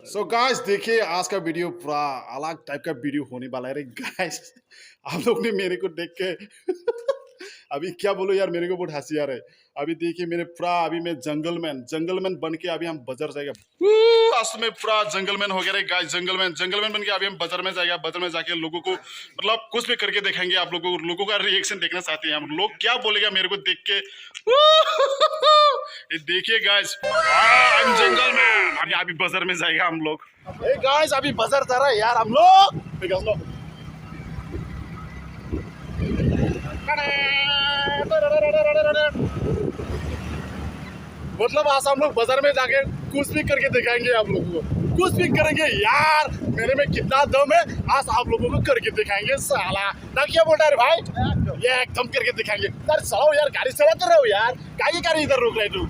So guys देखिए आज का वीडियो पूरा अलग टाइप का वीडियो होने वाला है रे गाइस। आप लोग ने मेरे को देख के अभी क्या बोलो यार, मेरे को बहुत हंसी आ रहा है। अभी देखिए मेरे पूरा अभी मैं जंगलमैन बन के अभी हम बाजार जाएगा। आज में पूरा जंगलमैन हो गया रे गाइस। जंगलमैन बन के अभी हम बाजार में जाएगा। बाजार में जाके लोगों को मतलब कुछ भी करके दिखाएंगे। आप लोगों का रिएक्शन देखना चाहते हैं हम लोग, क्या बोलेगा मेरे को देख के। ये देखिए गाइस, आई एम जंगलमैन। अभी अभी बाजार में जाएगा हम लोग। ए गाइस अभी बाजार जा रहा है यार हम लोग। मतलब आज हम लोग बाजार में जाके कुछ भी करके दिखाएंगे आप लोगों को। कुछ भी करेंगे यार, मेरे में कितना दम है। आज आप लोगों को करके दिखाएंगे साला। ना क्या बोल रहा है भाई, ये एकदम करके दिखाएंगे। यार चलाओ यार, गाड़ी चलाते रहो यार। काहे गाड़ी इधर रोक रहे तू?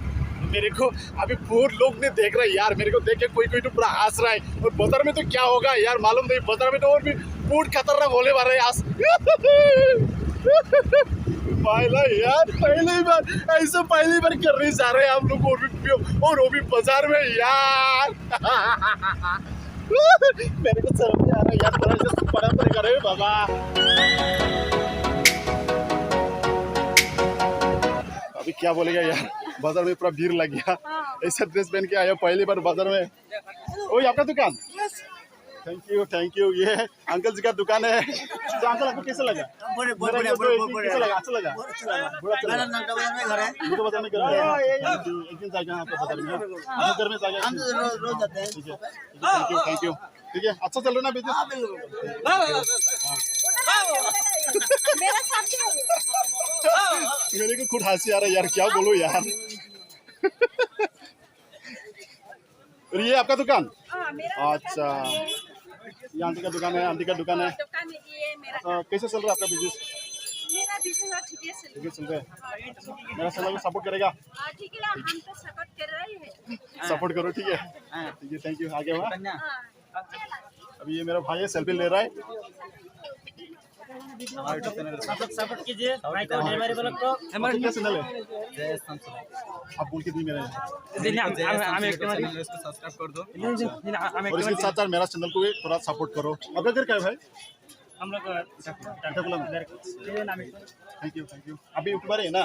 मेरे को अभी बहुत लोग ने देख रहे हैं यार। मेरे को देख के कोई तो पूरा हंस रहा है। और बाजार में तो क्या होगा यार मालूम नहीं। बाजार में तो और भी बहुत खतरनाक होने वाला है आज। यार पहली बार करने जा रहे हैं हम लोग और वो भी बाजार में यार। मेरे को समझ नहीं आ रहा यार, थोड़ा सा बड़ा करे बाबा। अभी क्या बोलेगा यार, बाजार में पूरा भीड़ लग गया। ऐसा ड्रेस पहन के आया पहली बार बाजार में। ओए आपका दुकान? Thank you. ये अंकल जी का दुकान है। तो अंकल आपको कैसा लगा? कैसा लगा? अच्छा लगा? मुझे बताने के लिए एक दिन जाएगा आपका बाजार में। घर में जाएगा। Thank you. ठीक है, अच्छा चल रहा ना बिजनेस? मेरे को खुद हंसी आ रहा है यार, क्या बोलूं यार। और ये आपका दुकान? अच्छा, ये आंटी का दुकान है। अच्छा, कैसे चल रहा है आपका बिजनेस? मेरा बिजनेस ठीक चल रहा है। मेरा चैनल को सपोर्ट करेगा? ठीक है, हम तो सपोर्ट कर रहे हैं। सपोर्ट करो, ठीक है। Thank you. आगे हुआ अभी ये मेरा भाई है, सेल्फी ले रहा है। सपोर्ट कीजिए भाई को। क्या चैनल है? आप बोल के दी मेरा। सब्सक्राइब कर दो और इसके साथ साथ मेरा चैनल को भी थोड़ा सपोर्ट करो। आपका घर क्या है भाई? हम लोग थैंक यू। अभी यूट्यूबर है ना,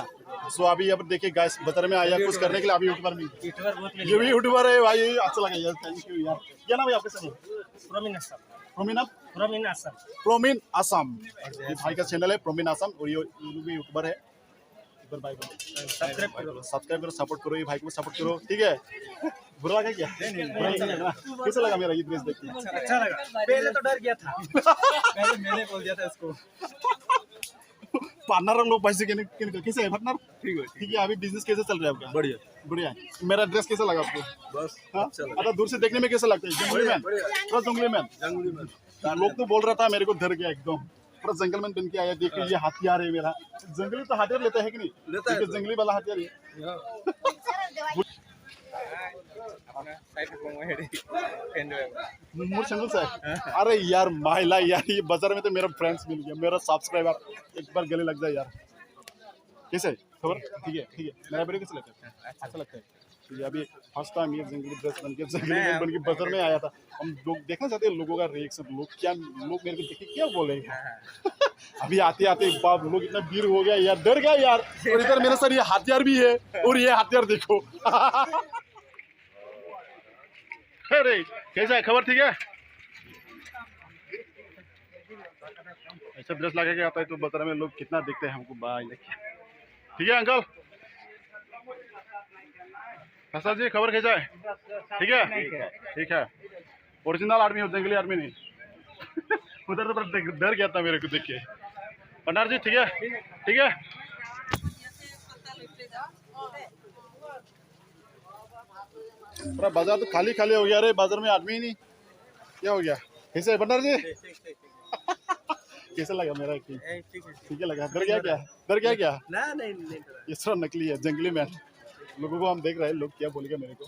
सो अभी अब देखिए गाइस बाजार में आया कुछ करने के लिए। अभी यूट्यूबर में ये भी यूट्यूबर है भाई। अच्छा लगा यार, थैंक यू यार। क्या नाम है आपका चैनल? प्रोमिन आसाम। ये भाई का चैनल है प्रोमिन आसाम। और ये भी यूट्यूबर है। सब्सक्राइब करो, सपोर्ट करो। ये भाई को सपोर्ट करो, ठीक है। बुरा लगा क्या? कैसा लगा मेरा ये ड्रेस देख के? अच्छा लगा। पहले तो डर गया था। पहले मैंने बोल दिया था इसको। पार्टनर लोग पैसे कैसे है पार्टनर? ठीक है। अभी बिजनेस कैसे चल रहा है आपका? बढ़िया। मेरा ड्रेस कैसा लगा आपको? बस अच्छा, दूर से देखने में कैसा लगता है? जंगली मैन। लोग तो बोल रहा था, मेरे को डर गया एकदम। पूरा जंगलमैन बन के आया। देखिए ये हथियार है मेरा। जंगली तो हथियार लेता है कि नहीं? लेता है। जंगली वाला हथियार है। चैनल से अरे यार महिला यार, ये बाजार में तो मेरा फ्रेंड्स मिल गया, मेरा सब्सक्राइबर। एक बार गले लग जाए यार। कैसे खबर? ठीक है। मेरा वीडियो कैसे लगता है? अच्छा लगता है। तो अभी फर्स्ट टाइम ये जंगली ड्रेस बन के बाजार में आया था। हम लोग देखना चाहते हैं लोगों का रिएक्शन। लोग मेरे को देख के क्या बोलेंगे। अभी आते बाप लोग इतना भीड़ हो गया यार, डर गया यार। और इधर मेरे सर ये हथियार भी है। और ये हथियार देखो। अरे कैसा है खबर? ठीक है। ऐसा ड्रेस लगा के आता है तो बाजार में लोग कितना देखते हैं हमको भाई। ठीक है अंकल। फैसल जी खबर कैसा है? ठीक है। ओरिजिनल आदमी हो, जंगली आदमी नहीं। उधर तो डर गया था मेरे को देख के। भंडार जी ठीक है। पूरा बाजार तो खाली हो गया रे। बाजार में आदमी ही नहीं, क्या हो गया? कैसे है भंडार जी? कैसा लगा मेरा? ठीक है लगा। डर गया क्या? नहीं। ये सब नकली है, जंगली मैन। लोगों को हम देख रहे हैं, लोग क्या बोलेगा मेरे को।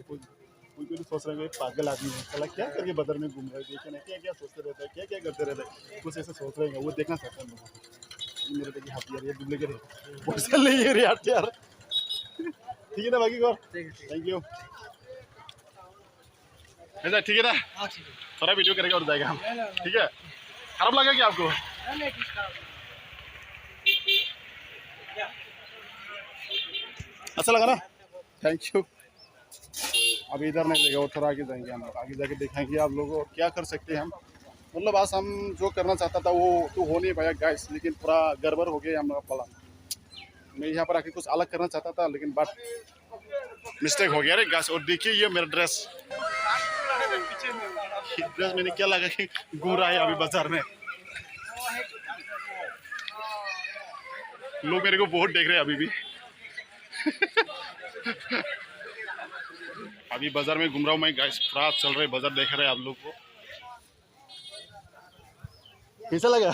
कोई सोच रहे हैं पागल आदमी है साला, क्या करके बाजार में घूम रहे हैं। क्या सोचते रहते हैं, क्या करते रहते हैं। कुछ ऐसे सोच रहे हैं, वो देखना चाहते हैं लोगों को। मेरे देखिए हथियार, ये डुप्लीकेट है, बहुत नहीं है हथियार। ठीक है ना बाकी को? Thank you. ऐसा ठीक है ना? हाँ ठीक है। थोड़ा वीडियो करेगा और जाएगा हम, ठीक है? खराब लगा क्या आपको? नहीं कुछ खराब नहीं। अच्छा लगा ना? Thank you. अभी इधर नहीं देगा, और थोड़ा आगे जाएंगे हम लोग, आगे जाके दिखाएंगे आप लोगों को क्या कर सकते हैं हम। मतलब आज हम जो करना चाहता था वो तो हो नहीं पाया गाइस, लेकिन पूरा गड़बड़ हो गया हम लोग का प्लान। मैं यहाँ पर आके कुछ अलग करना चाहता था, लेकिन बट मिस्टेक हो गया रे गाइस। और देखिए ये मेरा ड्रेस मैंने क्या लगा कि घूम रहा है अभी बाजार में। लोग मेरे को बहुत देख रहे हैं अभी भी। अभी बाजार में घूम रहा हूँ मैं गाइस, पूरा चल रहे बाजार देख रहे हैं आप लोग को। कैसा लगा?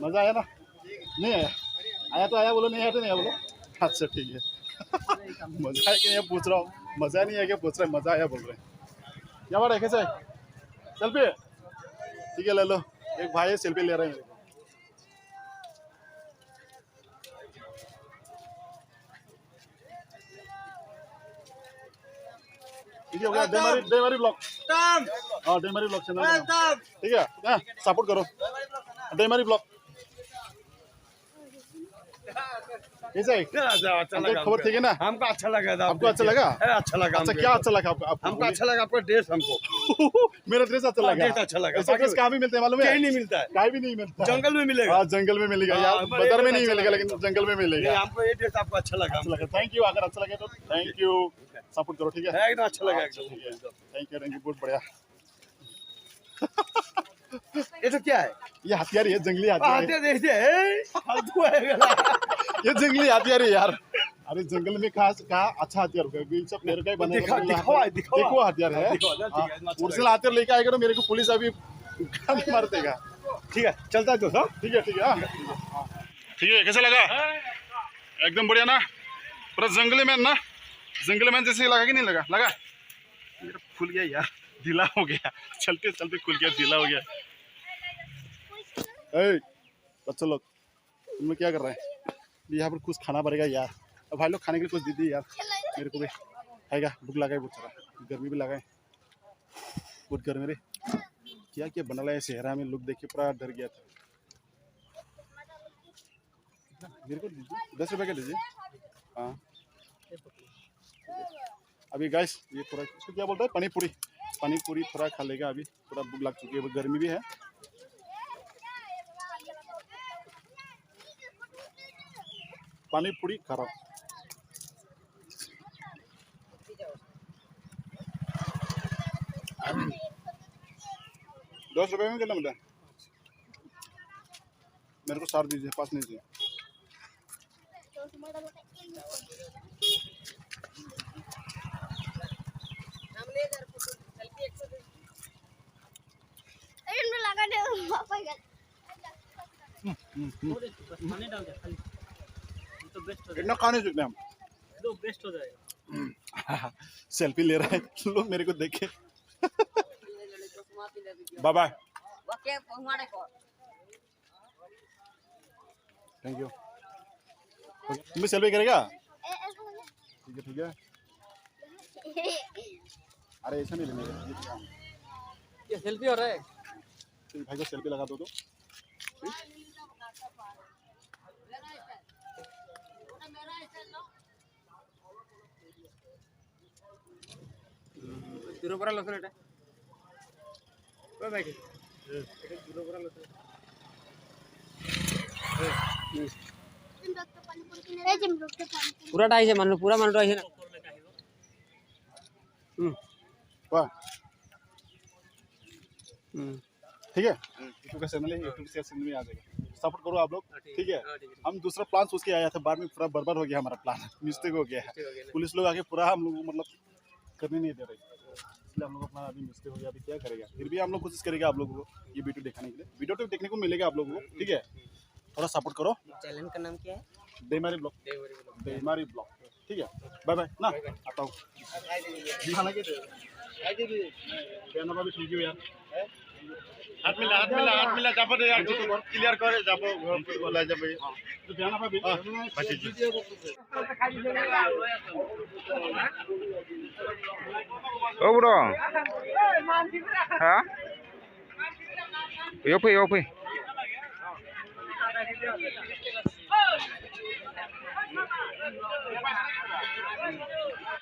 मजा आया ना? नहीं आया? आया तो आया बोलो, नहीं आया तो नहीं आया बोलो। अच्छा ठीक है। मजा आया क्या पूछ रहा हूँ, मजा नहीं आया क्या पूछ रहे हैं, मजा आया बोल रहे हैं। क्या बात है, कैसा है? सेल्फी ठीक है ले लो। एक भाई है सेल्फी ले रहे हैं। ठीक है हो गया। डेमारी ब्लॉग, हाँ डेमारी ब्लॉग चैनल, ठीक है हाँ, सपोर्ट करो डेमारी ब्लॉग। कैसा है? खबर ठीक है ना? हमको अच्छा लगा था। आपको अच्छा लगा? अच्छा लगा। अच्छा क्या अच्छा लगा आपको? हमको अच्छा लगा आपका ड्रेस। हमको मेरा ड्रेस अच्छा लगा। ड्रेस अच्छा लगा। ऐसा ड्रेस कहाँ भी मिलते हैं मालूम है? कहीं नहीं मिलता है, कहीं भी नहीं मिलता। जंगल में मिलेगा। हाँ जंगल में मिलेगा यार, बाजार में नहीं मिलेगा लेकिन जंगल में मिलेगा। हमको ये ड्रेस आपको अच्छा लगा। Thank you. अगर अच्छा लगे तो थैंक यू, सपोर्ट करो ठीक है? एकदम अच्छा लगा। थैंक यू बहुत बढ़िया। ये तो क्या है? ये हथियार है, जंगली हथियार है। अच्छा ये जंगली हथियार है यार। अरे जंगल में कहा अच्छा हथियार होगा, ये सब मेरे का ही बनेगा। देखो हथियार है, ओरिजिनल हथियार लेके आएगा तो मेरे को पुलिस अभी मार देगा। ठीक है चलता है तो सब। ठीक है ठीक है ठीक है। कैसा लगा? एकदम बढ़िया ना? पूरा जंगली मैन ना, जंगली मैन जैसे लगा कि नहीं लगा? लगा मेरा खुल गया यार, ढीला हो गया, चलते चलते खुल गया, ढीला हो गया। बच्चों लोग तुम लोग क्या कर रहे हैं? यहाँ पर कुछ खाना पड़ेगा यार। अब भाई लोग खाने के लिए कुछ दीजिए यार, मेरे को भी खाएगा, भूख लगा है बहुत सारा, गर्मी भी लगा है बहुत गर्मी रे। क्या क्या बना है शहरा में, लोग देखिए पूरा डर गया था। मेरे को दीजिए 10 रुपये का दीजिए। हाँ अभी गाइस ये थोड़ा इसको क्या बोलते हैं, पानी पूरी थोड़ा खा लेगा। अभी थोड़ा भूख लग चुकी है, गर्मी भी है। पानी पूरी खा रहा हूँ। 10 रुपये में कितना मिलता है? मेरे को 7 दीजिए, 5 नहीं दीजिए। इतना खा नहीं सकते हम, तो बेस्ट हो जाएगा। सेल्फी ले रहे हैं लोग मेरे को देखे। Bye bye, thank you. तुम्हें सेल्फी करेगा? ठीक है। अरे ऐसा नहीं लेने, ये सेल्फी हो रहा है। भाई को सेल्फी लगा दो तो। पूरा 250 मान लो, पूरा मान लो 250 ना। वाह ठीक है। यूट्यूब का चैनल है, यूट्यूब से चैनल में आ जाएगा, सपोर्ट करो आप लोग, ठीक है। हम दूसरा प्लान सोच के आया था, बाद में पूरा बर्बाद हो गया हमारा प्लान, मिस्टेक हो गया है। पुलिस लोग आके पूरा हम लोग मतलब करने नहीं दे रहे, इसलिए हम लोग अपना अभी मिस्टेक हो गया। अभी क्या करेगा, फिर भी हम लोग कोशिश करेगा आप लोगों को ये वीडियो दिखाने के लिए। वीडियो तो देखने को मिलेगा आप लोगों को, ठीक है। थोड़ा सपोर्ट करो। चैनल का नाम क्या है? डेमारी ब्लॉग, ठीक है। बाय बाय ना, आता हूँ। दिखाना के थैंक यू यार। हाथ मिला जाबो दे क्लियर करे जाबो ओला जाबो तो ध्यान पाबी बाची जी ओ ब्रो हाँ यो फै